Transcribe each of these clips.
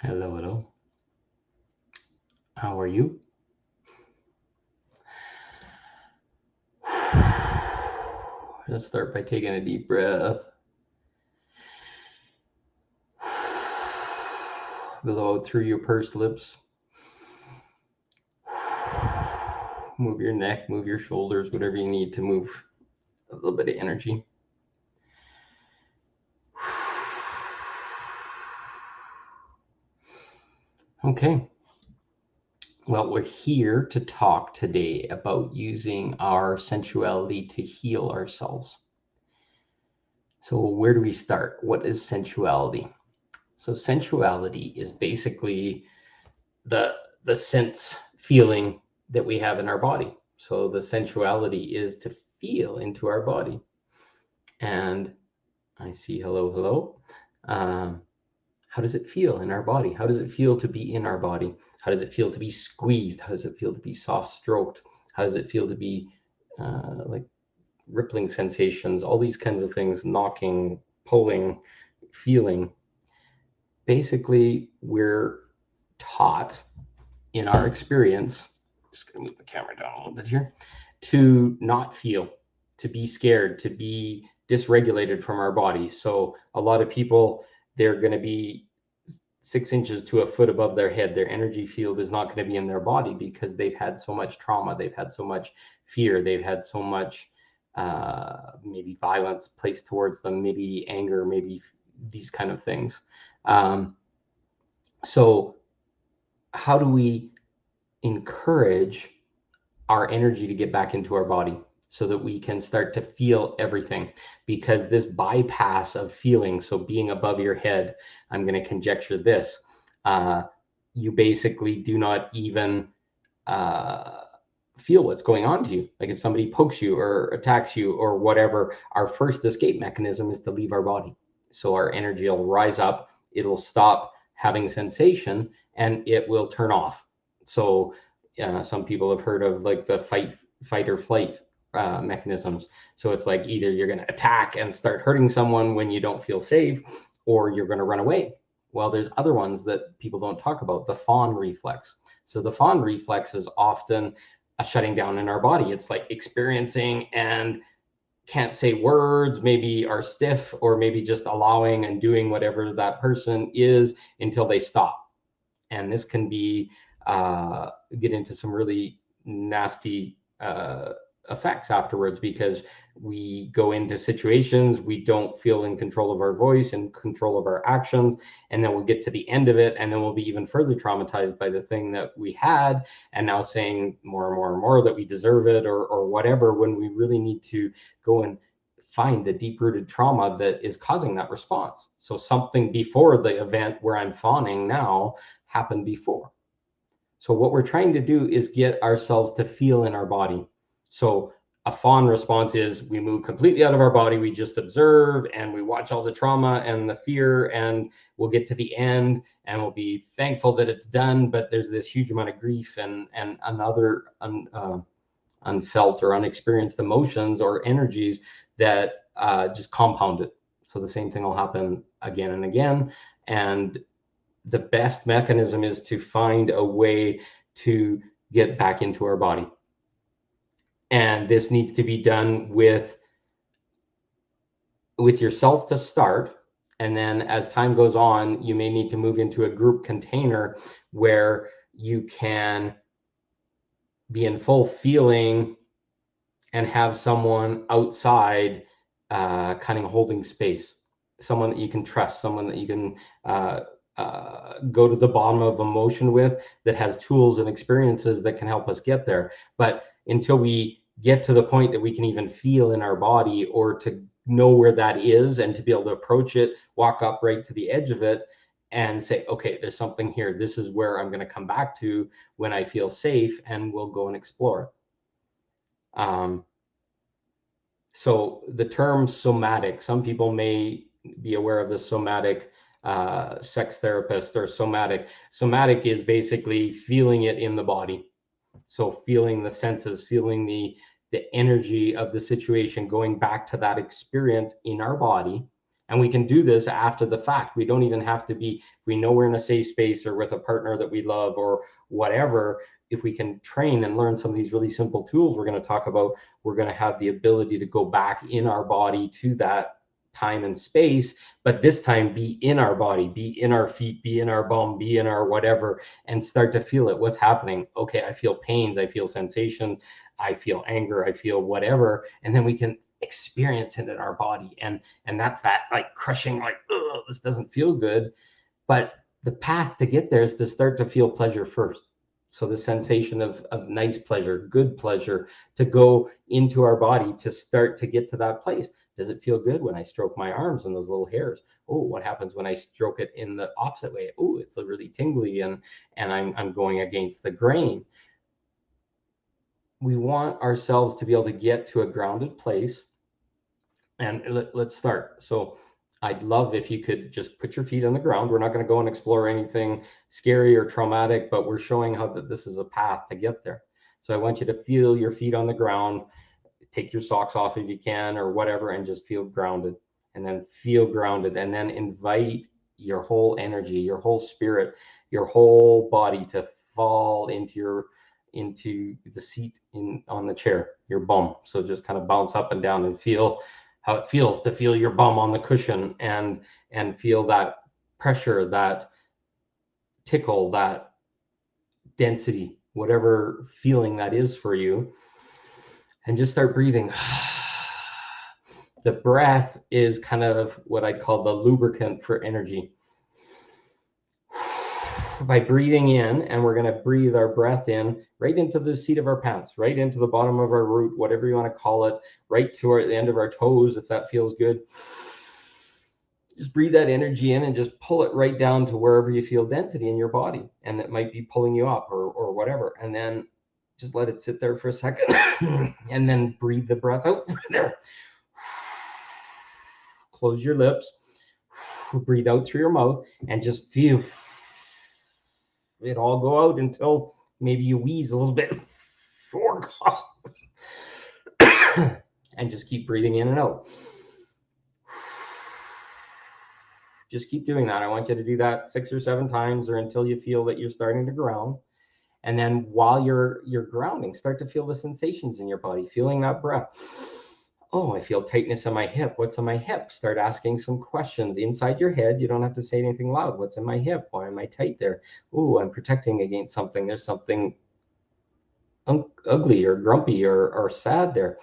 Hello, hello. How are you? Let's start by taking a deep breath. Blow out through your pursed lips. Move your neck, move your shoulders, whatever you need to move a little bit of energy. Okay. Well, we're here to talk today about using our sensuality to heal ourselves. So, where do we start? What is sensuality? So, sensuality is basically the sense feeling that we have in our body. So the sensuality is to feel into our body. And I see hello, hello. How does it feel in our body? How does it feel to be in our body? How does it feel to be squeezed? How does it feel to be soft stroked? How does it feel to be like rippling sensations? All these kinds of things, knocking, pulling, feeling. Basically, we're taught in our experience, just gonna move the camera down a little bit here, to not feel, to be scared, to be dysregulated from our body. So a lot of people, they're going to be 6 inches to a foot above their head. Their energy field is not going to be in their body because they've had so much trauma, they've had so much fear, they've had so much maybe violence placed towards them, maybe anger, maybe these kind of things. So how do we encourage our energy to get back into our body so that we can start to feel everything? Because this bypass of feeling, so being above your head, I'm going to conjecture this, you basically do not even feel what's going on to you. Like if somebody pokes you or attacks you or whatever, our first escape mechanism is to leave our body. So our energy will rise up, it'll stop having sensation, and it will turn off. So some people have heard of like the fight or flight mechanisms. So it's like either you're going to attack and start hurting someone when you don't feel safe, or you're going to run away. Well, there's other ones that people don't talk about, the fawn reflex. So the fawn reflex is often a shutting down in our body. It's like experiencing and can't say words, maybe are stiff, or maybe just allowing and doing whatever that person is until they stop. And this can be get into some really nasty effects afterwards, because we go into situations, we don't feel in control of our voice and control of our actions, and then we'll get to the end of it, and then we'll be even further traumatized by the thing that we had, and now saying more and more and more that we deserve it, or whatever, when we really need to go and find the deep-rooted trauma that is causing that response. So something before the event where I'm fawning now happened before. So what we're trying to do is get ourselves to feel in our body. So a fawn response is we move completely out of our body, we just observe and we watch all the trauma and the fear, and we'll get to the end and we'll be thankful that it's done, but there's this huge amount of grief and another unfelt or unexperienced emotions or energies that just compound it. So the same thing will happen again and again. And the best mechanism is to find a way to get back into our body. And this needs to be done with yourself to start. And then as time goes on, you may need to move into a group container where you can be in full feeling and have someone outside kind of holding space, someone that you can trust, someone that you can go to the bottom of emotion with, that has tools and experiences that can help us get there. But until we get to the point that we can even feel in our body, or to know where that is and to be able to approach it, walk up right to the edge of it and say, okay, there's something here. This is where I'm going to come back to when I feel safe, and we'll go and explore it. So the term somatic, some people may be aware of the somatic sex therapist or somatic. Somatic is basically feeling it in the body. So feeling the senses, feeling the energy of the situation, going back to that experience in our body, And we can do this after the fact. We don't even have to be, if we know we're in a safe space or with a partner that we love or whatever, if we can train and learn some of these really simple tools we're going to talk about, we're going to have the ability to go back in our body to that time and space, but this time be in our body, be in our feet, be in our bum, be in our whatever, and start to feel it. What's happening? Okay, I feel pains, I feel sensations, I feel anger, I feel whatever, and then we can experience it in our body. And that's that like crushing, like, oh, this doesn't feel good. But the path to get there is to start to feel pleasure first. So the sensation of nice pleasure, good pleasure, to go into our body to start to get to that place. Does it feel good when I stroke my arms and those little hairs? Oh, what happens when I stroke it in the opposite way? Oh, it's really tingly, and I'm going against the grain. We want ourselves to be able to get to a grounded place. And let's start. So I'd love if you could just put your feet on the ground. We're not going to go and explore anything scary or traumatic, but we're showing how that this is a path to get there. So I want you to feel your feet on the ground. Take your socks off if you can or whatever, and just feel grounded. And then feel grounded, and then invite your whole energy, your whole spirit, your whole body to fall into the seat on the chair, your bum. So just kind of bounce up and down and feel how it feels to feel your bum on the cushion, and feel that pressure, that tickle, that density, whatever feeling that is for you, and just start breathing. The breath is kind of what I call the lubricant for energy. By breathing in, and we're going to breathe our breath in right into the seat of our pants, right into the bottom of our root, whatever you want to call it, right to the end of our toes, if that feels good. Just breathe that energy in and just pull it right down to wherever you feel density in your body, and it might be pulling you up or whatever. And then just let it sit there for a second and then breathe the breath out there. Close your lips, breathe out through your mouth, and just feel it all go out until maybe you wheeze a little bit or cough. And just keep breathing in and out. Just keep doing that. I want you to do that 6 or 7 times, or until you feel that you're starting to ground. And then while you're grounding, start to feel the sensations in your body, feeling that breath. Oh, I feel tightness in my hip. What's in my hip? Start asking some questions inside your head. You don't have to say anything loud. What's in my hip? Why am I tight there? Oh, I'm protecting against something. There's something ugly or grumpy or sad there.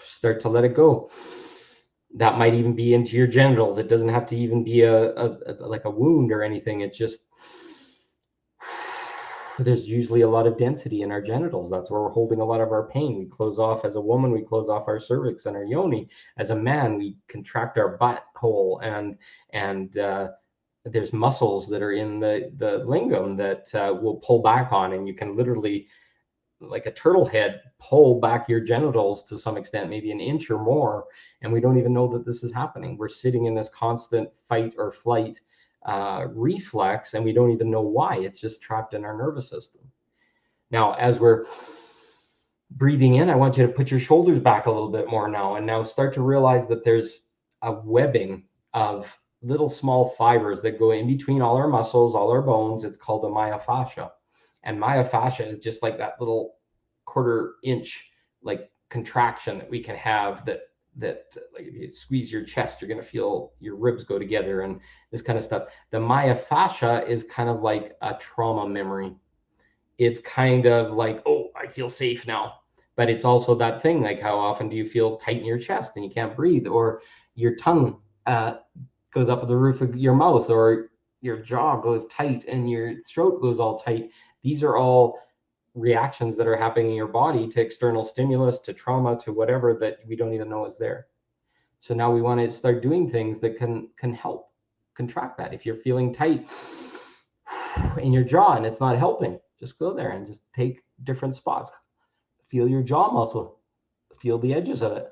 Start to let it go. That might even be into your genitals. It doesn't have to even be like a wound or anything. It's just, there's usually a lot of density in our genitals. That's where we're holding a lot of our pain. We close off, as a woman, we close off our cervix and our yoni. As a man, we contract our butthole, and there's muscles that are in the lingam that will pull back on, and you can literally, like a turtle head, pull back your genitals to some extent, maybe an inch or more, and we don't even know that this is happening. We're sitting in this constant fight or flight reflex, and we don't even know why. It's just trapped in our nervous system. Now, as we're breathing in, I want you to put your shoulders back a little bit more now, and now start to realize that there's a webbing of little small fibers that go in between all our muscles, all our bones. It's called a myofascia. And myofascia is just like that little 1/4 inch like contraction that we can have, that like if you squeeze your chest, you're going to feel your ribs go together and this kind of stuff. The myofascia is kind of like a trauma memory. It's kind of like, oh, I feel safe now. But it's also that thing, like, how often do you feel tight in your chest and you can't breathe, or your tongue goes up at the roof of your mouth, or your jaw goes tight and your throat goes all tight? These are all reactions that are happening in your body to external stimulus, to trauma, to whatever that we don't even know is there. So now we want to start doing things that can help contract that. If you're feeling tight in your jaw and it's not helping, just go there and just take different spots. Feel your jaw muscle, feel the edges of it,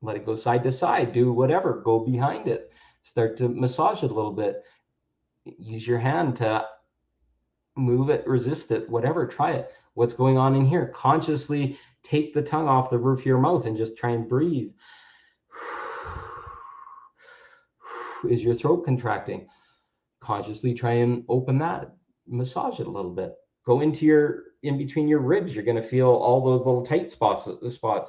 let it go side to side, do whatever, go behind it, start to massage it a little bit, use your hand to move it, resist it, whatever, try it. What's going on in here? Consciously take the tongue off the roof of your mouth and just try and breathe. Is your throat contracting? Consciously try and open that, massage it a little bit. Go in between your ribs. You're going to feel all those little tight spots,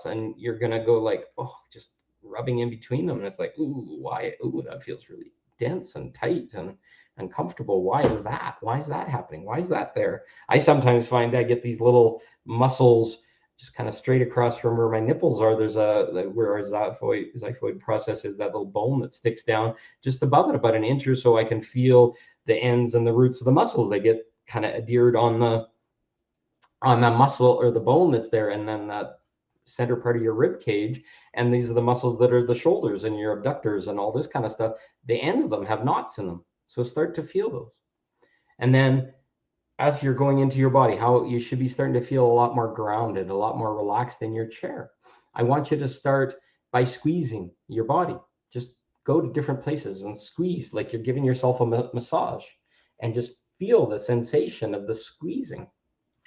and you're going to go like, oh, just rubbing in between them. And it's like, ooh, why? Ooh, that feels really dense and tight and uncomfortable. Why is that? Why is that happening? Why is that there? I sometimes find I get these little muscles just kind of straight across from where my nipples are. There's where our xiphoid process is, that little bone that sticks down just above it, about an inch or so. I can feel the ends and the roots of the muscles. They get kind of adhered on the muscle or the bone that's there, and then that center part of your rib cage. And these are the muscles that are the shoulders and your abductors and all this kind of stuff. The ends of them have knots in them. So start to feel those. And then as you're going into your body, how you should be starting to feel a lot more grounded, a lot more relaxed in your chair. I want you to start by squeezing your body. Just go to different places and squeeze like you're giving yourself a massage, and just feel the sensation of the squeezing.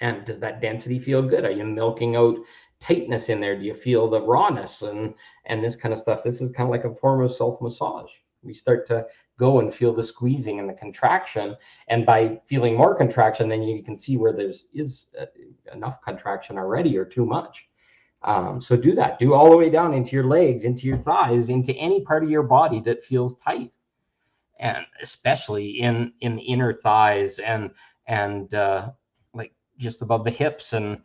And does that density feel good? Are you milking out tightness in there? Do you feel the rawness and this kind of stuff? This is kind of like a form of self-massage. We start to go and feel the squeezing and the contraction. And by feeling more contraction, then you can see where there's enough contraction already or too much. So do that. Do all the way down into your legs, into your thighs, into any part of your body that feels tight. And especially in the inner thighs and like just above the hips and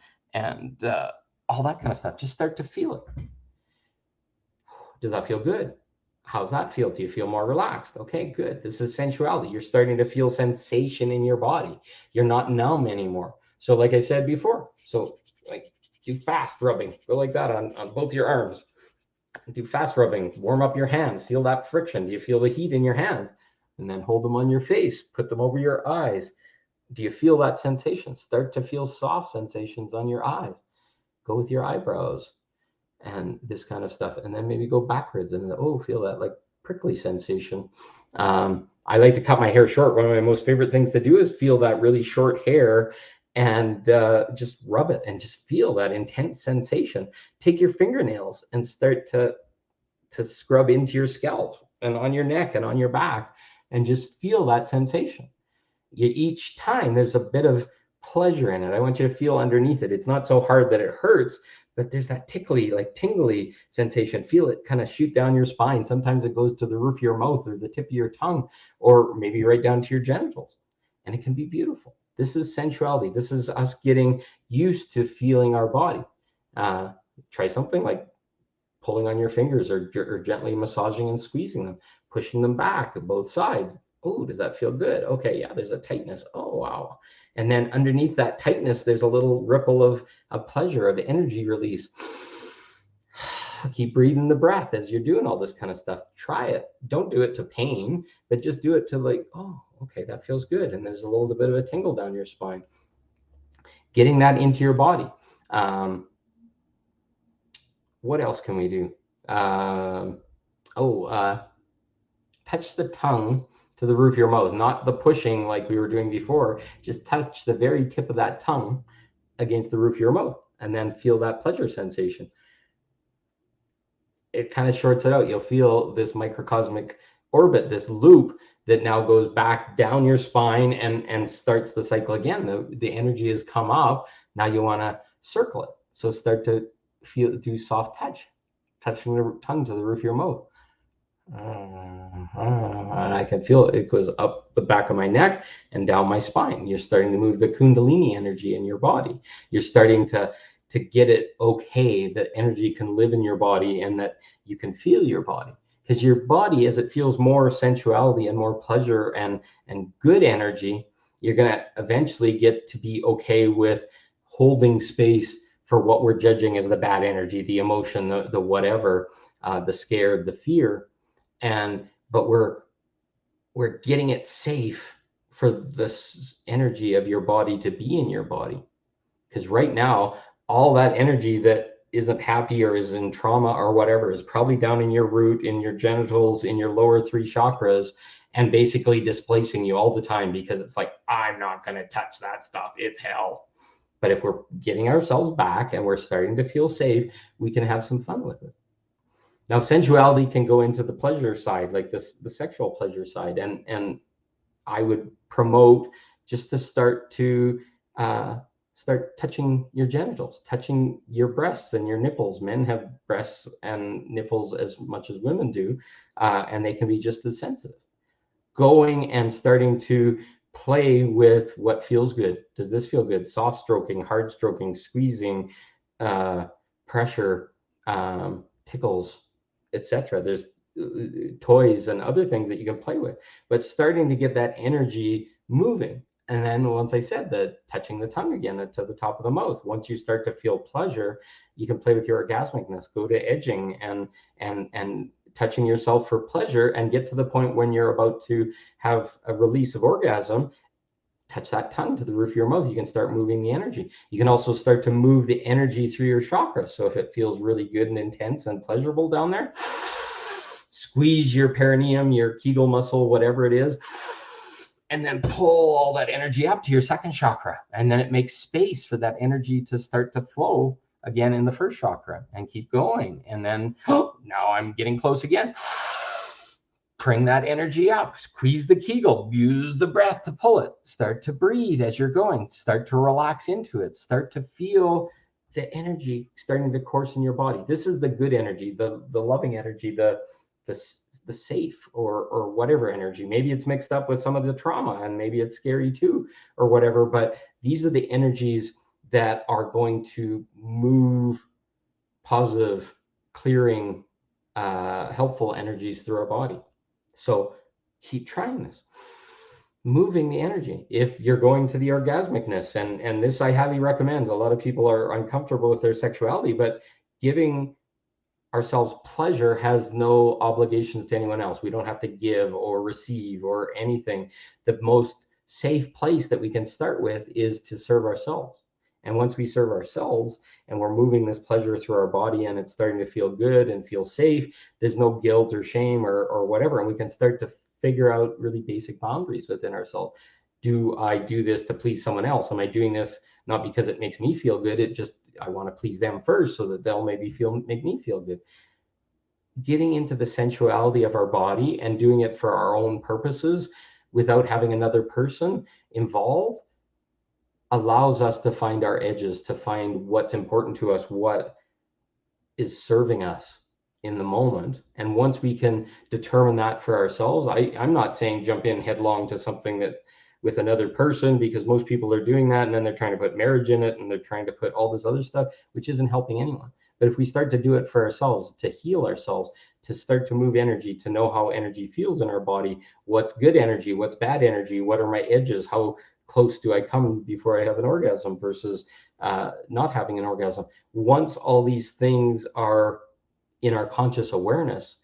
all that kind of stuff. Just start to feel it. Does that feel good? How's that feel? Do you feel more relaxed? Okay, good. This is sensuality. You're starting to feel sensation in your body. You're not numb anymore. So like I said before, so like do fast rubbing. Go like that on both your arms. Do fast rubbing. Warm up your hands. Feel that friction. Do you feel the heat in your hands? And then hold them on your face. Put them over your eyes. Do you feel that sensation? Start to feel soft sensations on your eyes. Go with your eyebrows and this kind of stuff. And then maybe go backwards and feel that like prickly sensation. I like to cut my hair short. One of my most favorite things to do is feel that really short hair and just rub it and just feel that intense sensation. Take your fingernails and start to scrub into your scalp and on your neck and on your back and just feel that sensation. Each time there's a bit of pleasure in it. I want you to feel underneath it. It's not so hard that it hurts, but there's that tickly, like tingly sensation. Feel it kind of shoot down your spine. Sometimes it goes to the roof of your mouth or the tip of your tongue, or maybe right down to your genitals. And it can be beautiful. This is sensuality. This is us getting used to feeling our body. Try something like pulling on your fingers or gently massaging and squeezing them, pushing them back both sides. Oh, does that feel good? Okay, yeah, there's a tightness. Oh, wow. And then underneath that tightness, there's a little ripple of pleasure, of energy release. Keep breathing the breath as you're doing all this kind of stuff. Try it. Don't do it to pain, but just do it to like, oh, okay, that feels good. And there's a little bit of a tingle down your spine. Getting that into your body. What else can we do? Touch the tongue to the roof of your mouth, not the pushing like we were doing before. Just touch the very tip of that tongue against the roof of your mouth and then feel that pleasure sensation. It kind of shorts it out. You'll feel this microcosmic orbit, this loop that now goes back down your spine and starts the cycle again. The energy has come up. Now you want to circle it. So start to do soft touching the tongue to the roof of your mouth. And I can feel it goes up the back of my neck and down my spine. You're starting to move the kundalini energy in your body. You're starting to get it okay that energy can live in your body and that you can feel your body. Because your body, as it feels more sensuality and more pleasure and good energy, you're going to eventually get to be okay with holding space for what we're judging as the bad energy, the emotion, the whatever, the scare, the fear. But we're getting it safe for this energy of your body to be in your body. Because right now, all that energy that isn't happy or is in trauma or whatever is probably down in your root, in your genitals, in your lower 3 chakras, and basically displacing you all the time because it's like, I'm not going to touch that stuff. It's hell. But if we're getting ourselves back and we're starting to feel safe, we can have some fun with it. Now, sensuality can go into the pleasure side, like this, the sexual pleasure side, and I would promote just to uh, start touching your genitals, touching your breasts and your nipples. Men have breasts and nipples as much as women do, and they can be just as sensitive. Going and starting to play with what feels good. Does this feel good? Soft stroking, hard stroking, squeezing, uh, pressure, tickles, etc. There's toys and other things that you can play with, but starting to get that energy moving. And then once I said that, touching the tongue again to the top of the mouth. Once you start to feel pleasure, you can play with your orgasmicness. Go to edging and touching yourself for pleasure, and get to the point when you're about to have a release of orgasm. Touch that tongue to the roof of your mouth. You can start moving the energy. You can also start to move the energy through your chakras. So if it feels really good and intense and pleasurable down there, squeeze your perineum, your Kegel muscle, whatever it is, and then pull all that energy up to your second chakra. And then it makes space for that energy to start to flow again in the first chakra, and keep going. And then, oh, now I'm getting close again. Bring that energy up, squeeze the Kegel, use the breath to pull it, start to breathe as you're going, start to relax into it, start to feel the energy starting to course in your body. This is the good energy, the loving energy, the the safe or whatever energy. Maybe it's mixed up with some of the trauma, and maybe it's scary too, or whatever. But these are the energies that are going to move positive, clearing, helpful energies through our body. So keep trying this, moving the energy. If you're going to the orgasmicness, and this I highly recommend. A lot of people are uncomfortable with their sexuality, but giving ourselves pleasure has no obligations to anyone else. We don't have to give or receive or anything. The most safe place that we can start with is to serve ourselves. And once we serve ourselves and we're moving this pleasure through our body, and it's starting to feel good and feel safe, there's no guilt or shame or whatever. And we can start to figure out really basic boundaries within ourselves. Do I do this to please someone else? Am I doing this not because it makes me feel good? It just, I want to please them first so that they'll maybe make me feel good. Getting into the sensuality of our body and doing it for our own purposes without having another person involved allows us to find our edges, to find what's important to us, what is serving us in the moment. And once we can determine that for ourselves, I'm not saying jump in headlong to something that with another person, because most people are doing that, and then they're trying to put marriage in it, and they're trying to put all this other stuff, which isn't helping anyone. But if we start to do it for ourselves, to heal ourselves, to start to move energy, to know how energy feels in our body, what's good energy, what's bad energy, what are my edges, how close do I come before I have an orgasm versus not having an orgasm. Once all these things are in our conscious awareness,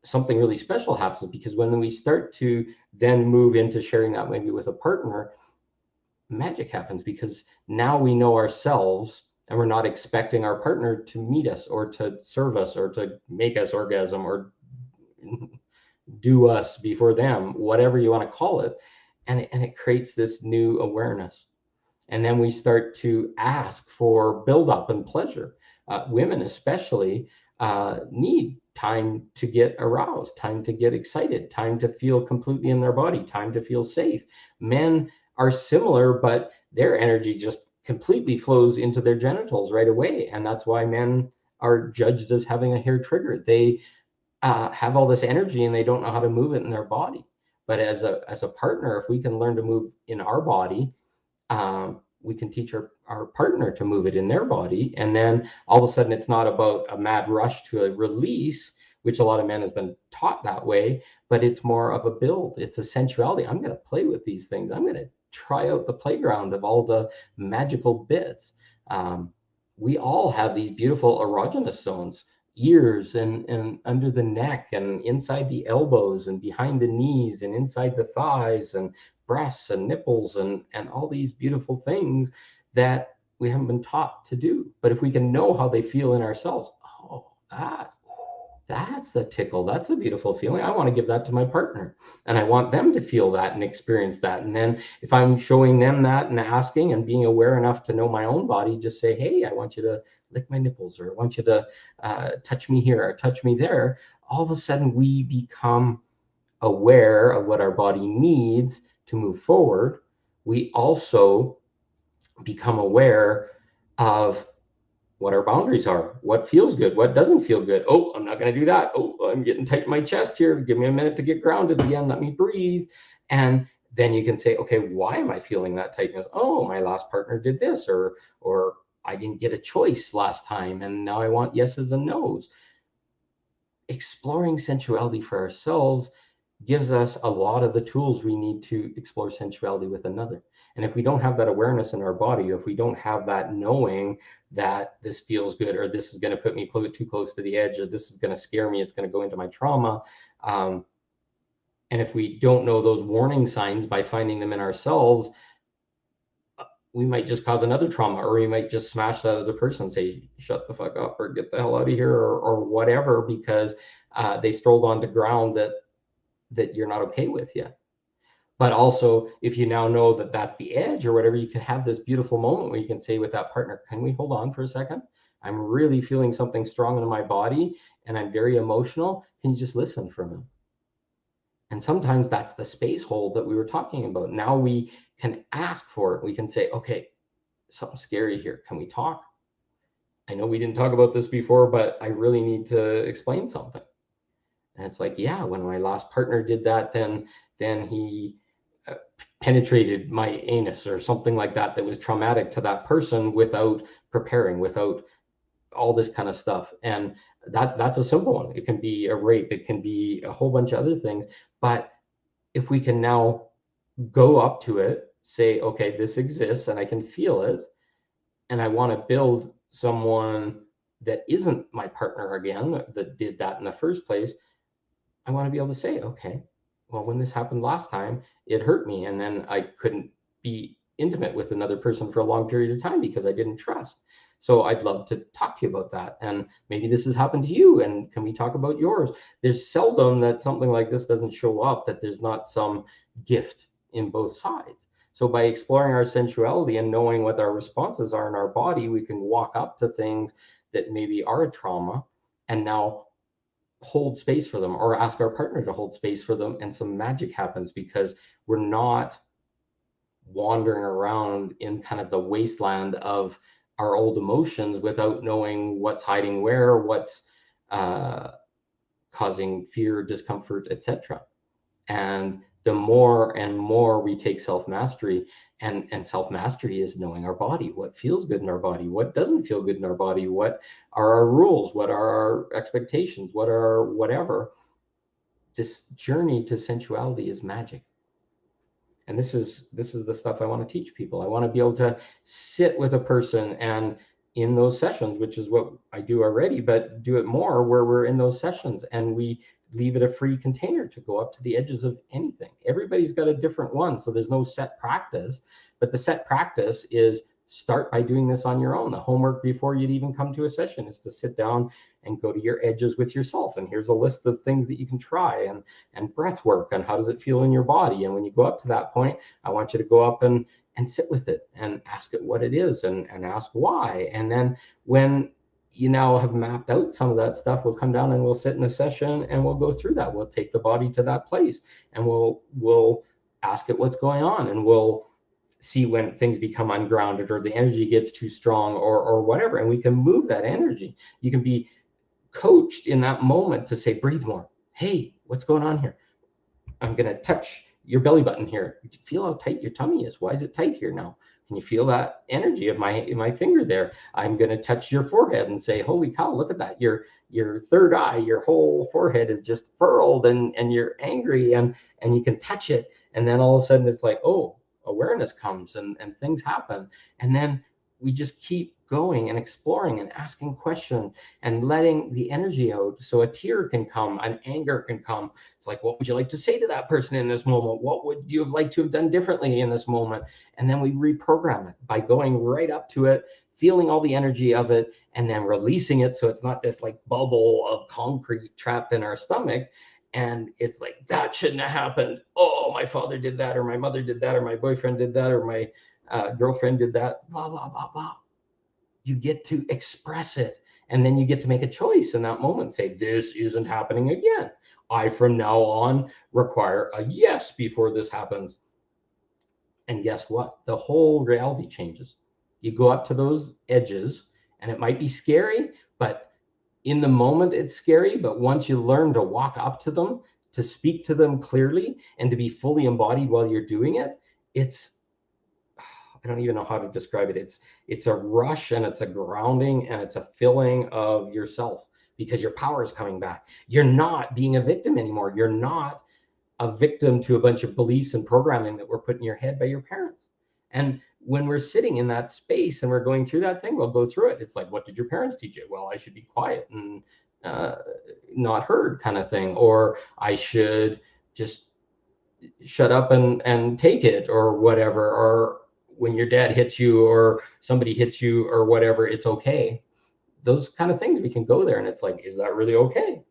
something really special happens, because when we start to then move into sharing that maybe with a partner, magic happens, because now we know ourselves, and we're not expecting our partner to meet us or to serve us or to make us orgasm or do us before them, whatever you want to call it. And it creates this new awareness. And then we start to ask for buildup and pleasure. Women especially need time to get aroused, time to get excited, time to feel completely in their body, time to feel safe. Men are similar, but their energy just completely flows into their genitals right away. And that's why men are judged as having a hair trigger. They have all this energy and they don't know how to move it in their body. But as a partner, if we can learn to move in our body, we can teach our partner to move it in their body. And then all of a sudden, it's not about a mad rush to a release, which a lot of men has been taught that way, but it's more of a build. It's a sensuality. I'm going to play with these things. I'm going to try out the playground of all the magical bits. We all have these beautiful erogenous zones, ears and under the neck and inside the elbows and behind the knees and inside the thighs and breasts and nipples and all these beautiful things that we haven't been taught to do. But if we can know how they feel in ourselves, oh, that, That's the tickle. That's a beautiful feeling. I want to give that to my partner, and I want them to feel that and experience that. And then if I'm showing them that and asking and being aware enough to know my own body, just say, hey, I want you to lick my nipples, or I want you to touch me here or touch me there. All of a sudden, we become aware of what our body needs to move forward. We also become aware of what our boundaries are, what feels good, what doesn't feel good. Oh, I'm not going to do that. Oh, I'm getting tight in my chest here. Give me a minute to get grounded again. Let me breathe. And then you can say, okay, why am I feeling that tightness? Oh, my last partner did this, or I didn't get a choice last time, and now I want yeses and nos. Exploring sensuality for ourselves gives us a lot of the tools we need to explore sensuality with another. And if we don't have that awareness in our body, or if we don't have that knowing that this feels good, or this is going to put me too close to the edge, or this is going to scare me, it's going to go into my trauma. And if we don't know those warning signs by finding them in ourselves, we might just cause another trauma, or we might just smash that other person and say, shut the fuck up, or get the hell out of here, or whatever, because they strolled onto ground that you're not okay with yet. But also, if you now know that that's the edge or whatever, you can have this beautiful moment where you can say with that partner, can we hold on for a second? I'm really feeling something strong in my body and I'm very emotional. Can you just listen for a minute? And sometimes that's the space hold that we were talking about. Now we can ask for it. We can say, okay, something scary here. Can we talk? I know we didn't talk about this before, but I really need to explain something. And it's like, yeah, when my last partner did that, then he penetrated my anus or something like that was traumatic to that person without preparing, without all this kind of stuff. And that's a simple one. It can be a rape, it can be a whole bunch of other things. But if we can now go up to it, say, okay, this exists and I can feel it, and I want to build someone that isn't my partner again, that did that in the first place, I want to be able to say, okay, well, when this happened last time, it hurt me. And then I couldn't be intimate with another person for a long period of time because I didn't trust. So I'd love to talk to you about that. And maybe this has happened to you. And can we talk about yours? There's seldom that something like this doesn't show up, that there's not some gift in both sides. So by exploring our sensuality and knowing what our responses are in our body, we can walk up to things that maybe are a trauma and now hold space for them, or ask our partner to hold space for them, and some magic happens because we're not wandering around in kind of the wasteland of our old emotions without knowing what's hiding where, what's uh, causing fear, discomfort, etc. And the more and more we take self-mastery, and self-mastery is knowing our body, what feels good in our body, what doesn't feel good in our body, what are our rules, what are our expectations, what are whatever. This journey to sensuality is magic. And this is the stuff I want to teach people. I want to be able to sit with a person, and in those sessions, which is what I do already, but do it more, where we're in those sessions and we leave it a free container to go up to the edges of anything. Everybody's got a different one, so there's no set practice, but the set practice is start by doing this on your own. The homework before you'd even come to a session is to sit down and go to your edges with yourself. And here's a list of things that you can try, and breath work, and how does it feel in your body. And when you go up to that point, I want you to go up and sit with it and ask it what it is, and ask why. And then when you now have mapped out some of that stuff, we'll come down and we'll sit in a session and we'll go through that. We'll take the body to that place and we'll ask it what's going on, and we'll see when things become ungrounded or the energy gets too strong, or whatever, and we can move that energy. You can be coached in that moment to say, breathe more. Hey, what's going on here? I'm going to touch your belly button here. Feel how tight your tummy is. Why is it tight here now? Can you feel that energy of my finger there? I'm going to touch your forehead and say, holy cow, look at that. Your third eye, your whole forehead is just furrowed, and you're angry, and you can touch it. And then all of a sudden it's like, oh, awareness comes, and things happen. And then we just keep going and exploring and asking questions and letting the energy out. So a tear can come, an anger can come. It's like, what would you like to say to that person in this moment? What would you have liked to have done differently in this moment? And then we reprogram it by going right up to it, feeling all the energy of it and then releasing it, so it's not this like bubble of concrete trapped in our stomach. And it's like, that shouldn't have happened. Oh, my father did that, or my mother did that, or my boyfriend did that, or my girlfriend did that, blah, blah, blah, blah. You get to express it. And then you get to make a choice in that moment. Say, this isn't happening again. I, from now on, require a yes before this happens. And guess what? The whole reality changes. You go up to those edges, and it might be scary, but in the moment it's scary. But once you learn to walk up to them, to speak to them clearly, and to be fully embodied while you're doing it, it's, I don't even know how to describe it. It's a rush, and it's a grounding, and it's a filling of yourself, because your power is coming back. You're not being a victim anymore. You're not a victim to a bunch of beliefs and programming that were put in your head by your parents. And when we're sitting in that space and we're going through that thing, we'll go through it. It's like, what did your parents teach you? Well, I should be quiet and not heard, kind of thing. Or I should just shut up and take it, or whatever. Or when your dad hits you or somebody hits you or whatever, it's okay. Those kind of things, we can go there, and it's like, is that really okay?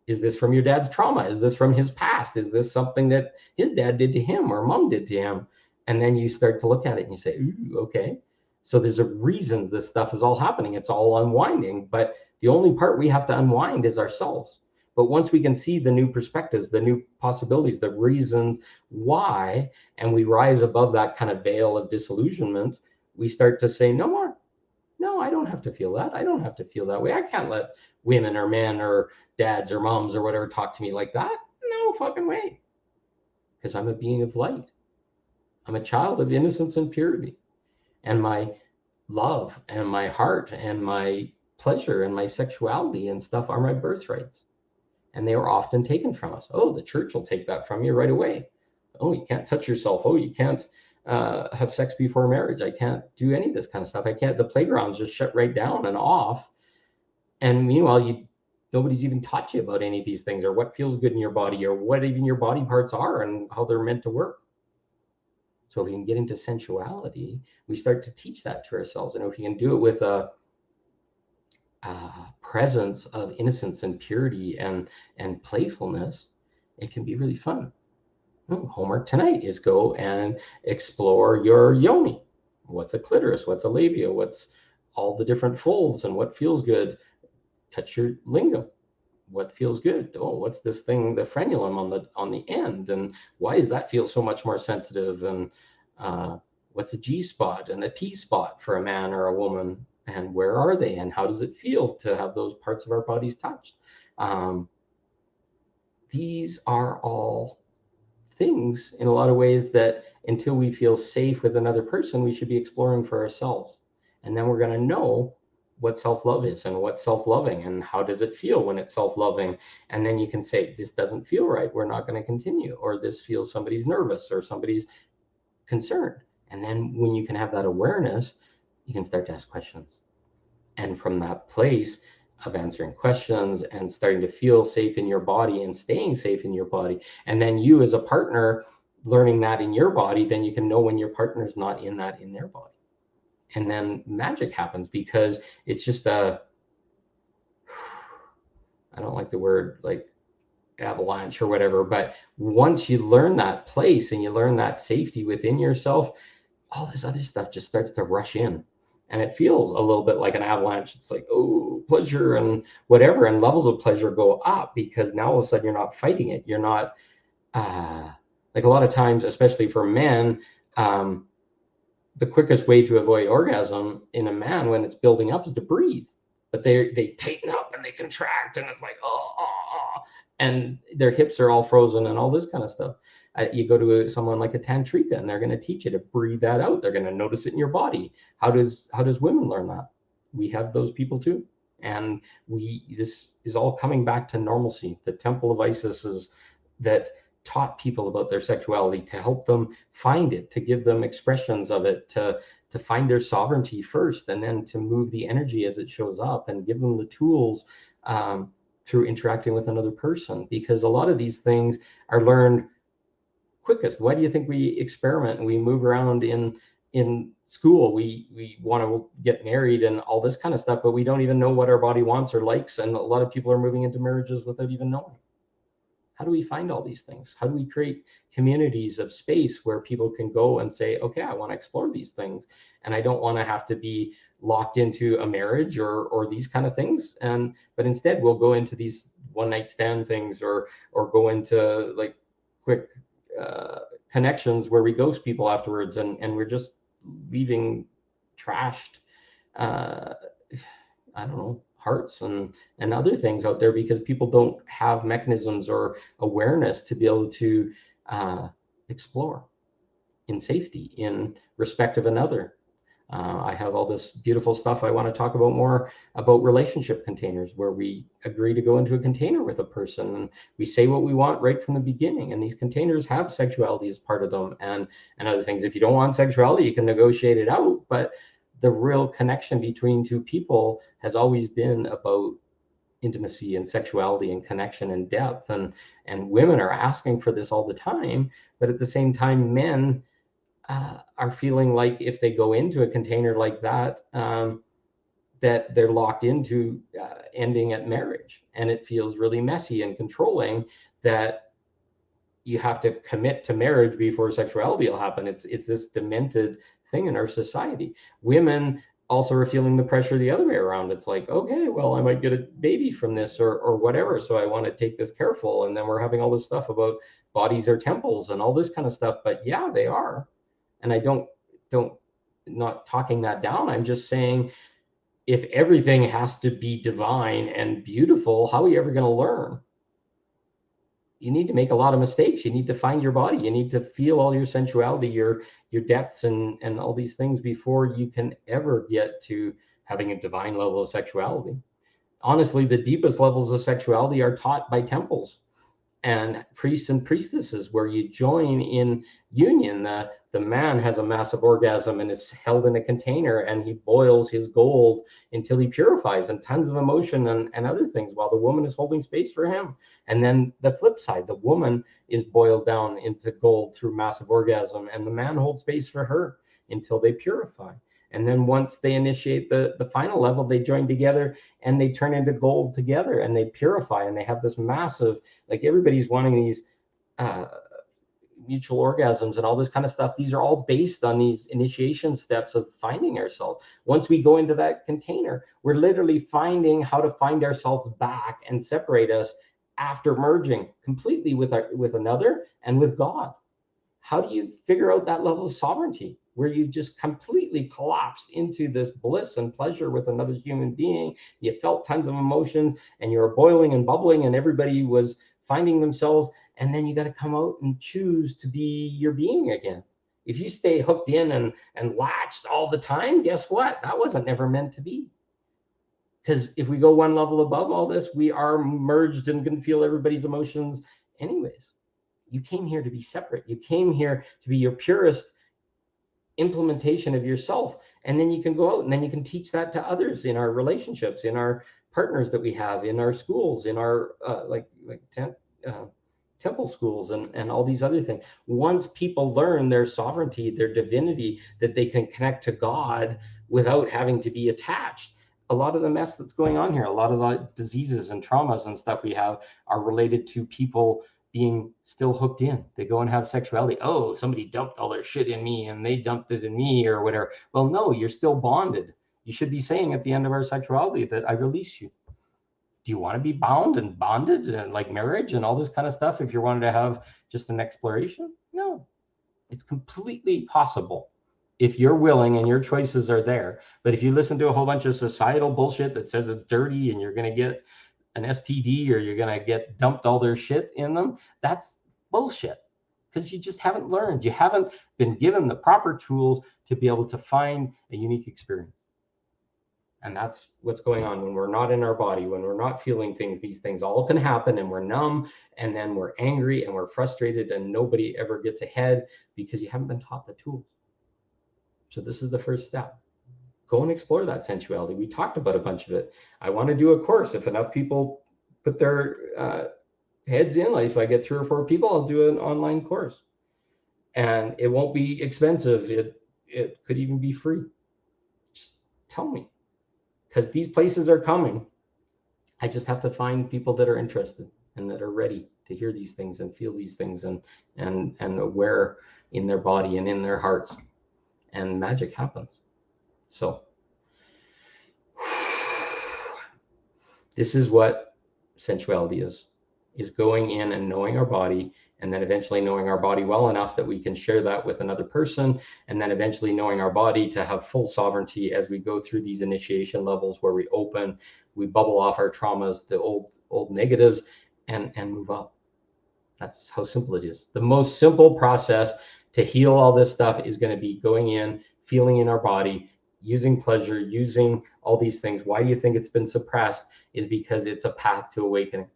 Is this from your dad's trauma? Is this from his past? Is this something that his dad did to him or mom did to him? And then you start to look at it and you say, ooh, okay. So there's a reason this stuff is all happening. It's all unwinding, but the only part we have to unwind is ourselves. But once we can see the new perspectives, the new possibilities, the reasons why, and we rise above that kind of veil of disillusionment, we start to say, no more. No, I don't have to feel that. I don't have to feel that way. I can't let women or men or dads or moms or whatever talk to me like that. No fucking way. Because I'm a being of light. I'm a child of innocence and purity. And my love and my heart and my pleasure and my sexuality and stuff are my birthrights. And they are often taken from us. Oh, the church will take that from you right away. Oh, you can't touch yourself. Oh, you can't have sex before marriage. I can't do any of this kind of stuff. I can't. The playground's just shut right down and off. And meanwhile, nobody's even taught you about any of these things, or what feels good in your body, or what even your body parts are and how they're meant to work. So if we can get into sensuality, we start to teach that to ourselves. And if we can do it with a presence of innocence and purity and playfulness, it can be really fun. Homework tonight is go and explore your yoni. What's a clitoris? What's a labia? What's all the different folds and what feels good? Touch your lingam. What feels good? Oh, what's this thing, the frenulum on the end, and why does that feel so much more sensitive? And what's a G spot and a P spot for a man or a woman, and where are they, and how does it feel to have those parts of our bodies touched? These are all things in a lot of ways that until we feel safe with another person, we should be exploring for ourselves. And then we're going to know what self-love is and what's self-loving and how does it feel when it's self-loving. And then you can say, this doesn't feel right, we're not going to continue, or this feels somebody's nervous or somebody's concerned. And then when you can have that awareness, you can start to ask questions. And from that place of answering questions and starting to feel safe in your body and staying safe in your body, and then you as a partner learning that in your body, then you can know when your partner's not in that in their body. And then magic happens, because it's just I don't like the word like avalanche or whatever, but once you learn that place and you learn that safety within yourself, all this other stuff just starts to rush in. And it feels a little bit like an avalanche. It's like, oh, pleasure and whatever. And levels of pleasure go up, because now all of a sudden you're not fighting it. You're not, like a lot of times, especially for men, the quickest way to avoid orgasm in a man when it's building up is to breathe. But they tighten up and they contract, and it's like, and their hips are all frozen and all this kind of stuff. You go to someone like a tantrika, and they're going to teach you to breathe that out. They're going to notice it in your body. How does women learn that? We have those people too. And this is all coming back to normalcy. The Temple of Isis is that taught people about their sexuality, to help them find it, to give them expressions of it, to find their sovereignty first, and then to move the energy as it shows up, and give them the tools through interacting with another person. Because a lot of these things are learned quickest. Why do you think we experiment and we move around in in school, we want to get married and all this kind of stuff, but we don't even know what our body wants or likes. And a lot of people are moving into marriages without even knowing. How do we find all these things? How do we create communities of space where people can go and say, okay, I want to explore these things, and I don't want to have to be locked into a marriage or these kind of things, and but instead we'll go into these one night stand things, or go into like quick connections where we ghost people afterwards, and we're just leaving trashed uh, I don't know, hearts and other things out there, because people don't have mechanisms or awareness to be able to explore in safety, in respect of another. I have all this beautiful stuff I want to talk about more about relationship containers, where we agree to go into a container with a person and we say what we want right from the beginning. And these containers have sexuality as part of them, and other things. If you don't want sexuality, you can negotiate it out. But the real connection between two people has always been about intimacy and sexuality and connection and depth. And women are asking for this all the time. But at the same time, men are feeling like if they go into a container like that, that they're locked into ending at marriage. And it feels really messy and controlling that you have to commit to marriage before sexuality will happen. It's this demented thing in our society. Women also are feeling the pressure the other way around. It's like, okay, well, I might get a baby from this or whatever, so I want to take this careful. And then we're having all this stuff about bodies are temples and all this kind of stuff. But yeah, they are. And I don't not talking that down. I'm just saying, if everything has to be divine and beautiful, how are you ever going to learn? You need to make a lot of mistakes. You need to find your body. You need to feel all your sensuality, your depths, and all these things before you can ever get to having a divine level of sexuality. Honestly, the deepest levels of sexuality are taught by temples and priests and priestesses, where you join in union. The man has a massive orgasm and is held in a container, and he boils his gold until he purifies, and tons of emotion and other things, while the woman is holding space for him. And then the flip side, the woman is boiled down into gold through massive orgasm, and the man holds space for her until they purify. And then once they initiate the final level, they join together and they turn into gold together, and they purify, and they have this massive, like, everybody's wanting these mutual orgasms and all this kind of stuff. These are all based on these initiation steps of finding ourselves. Once we go into that container, we're literally finding how to find ourselves back and separate us after merging completely with another and with God. How do you figure out that level of sovereignty where you just completely collapsed into this bliss and pleasure with another human being? You felt tons of emotions, and you were boiling and bubbling, and everybody was finding themselves. And then you got to come out and choose to be your being again. If you stay hooked in and latched all the time, guess what? That wasn't never meant to be. Because if we go one level above all this, we are merged and can feel everybody's emotions anyways. You came here to be separate. You came here to be your purest implementation of yourself. And then you can go out and then you can teach that to others in our relationships, in our partners that we have, in our schools, in our temple schools, and all these other things. Once people learn their sovereignty, their divinity, that they can connect to God without having to be attached. A lot of the mess that's going on here, a lot of the diseases and traumas and stuff we have are related to people being still hooked in. They go and have sexuality. Oh, somebody dumped all their shit in me and they dumped it in me or whatever. Well, no, you're still bonded. You should be saying at the end of our sexuality that I release you. Do you want to be bound and bonded and like marriage and all this kind of stuff if you're wanting to have just an exploration? No, it's completely possible if you're willing and your choices are there. But if you listen to a whole bunch of societal bullshit that says it's dirty and you're going to get an STD or you're going to get dumped all their shit in them, that's bullshit, because you just haven't learned. You haven't been given the proper tools to be able to find a unique experience. And that's what's going on when we're not in our body, when we're not feeling things. These things all can happen, and we're numb, and then we're angry and we're frustrated, and nobody ever gets ahead because you haven't been taught the tools. So this is the first step. Go and explore that sensuality. We talked about a bunch of it. I want to do a course. If enough people put their heads in, like if I get 3 or 4 people, I'll do an online course. And it won't be expensive. it could even be free. Just tell me, because these places are coming. I just have to find people that are interested and that are ready to hear these things and feel these things and aware in their body and in their hearts, and magic happens. So this is what sensuality is going in and knowing our body, and then eventually knowing our body well enough that we can share that with another person, and then eventually knowing our body to have full sovereignty as we go through these initiation levels where we open, we bubble off our traumas, the old negatives, and move up. That's how simple it is. The most simple process to heal all this stuff is going to be going in, feeling in our body, using pleasure, using all these things. Why do you think it's been suppressed? Is because it's a path to awakening.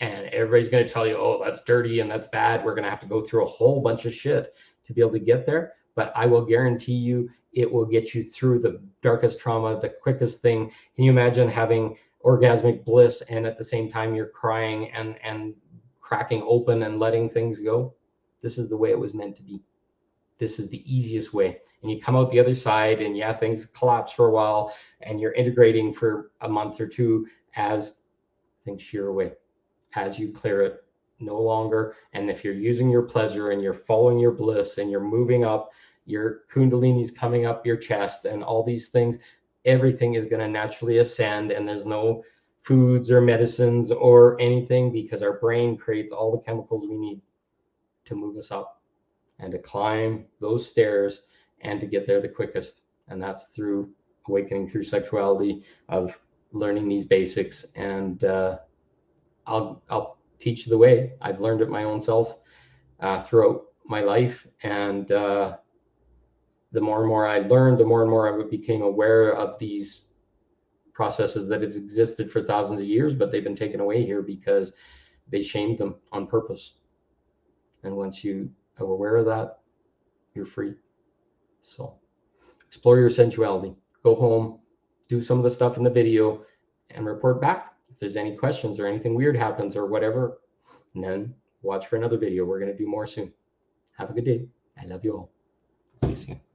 And everybody's going to tell you, oh, that's dirty and that's bad. We're going to have to go through a whole bunch of shit to be able to get there. But I will guarantee you, it will get you through the darkest trauma, the quickest thing. Can you imagine having orgasmic bliss and at the same time you're crying and cracking open and letting things go? This is the way it was meant to be. This is the easiest way. And you come out the other side and yeah, things collapse for a while and you're integrating for a month or two as things shear away, as you clear it no longer. And if you're using your pleasure and you're following your bliss and you're moving up, your kundalini's coming up your chest and all these things, everything is going to naturally ascend, and there's no foods or medicines or anything, because our brain creates all the chemicals we need to move us up and to climb those stairs and to get there the quickest. And that's through awakening through sexuality, of learning these basics. And I'll teach the way. I've learned it my own self throughout my life, and the more and more I learned, the more and more I became aware of these processes that have existed for thousands of years, but they've been taken away here because they shamed them on purpose. And once you are aware of that, you're free. So explore your sensuality. Go home, do some of the stuff in the video, and report back if there's any questions or anything weird happens or whatever. And then watch for another video. We're going to do more soon. Have a good day. I love you all. See you soon.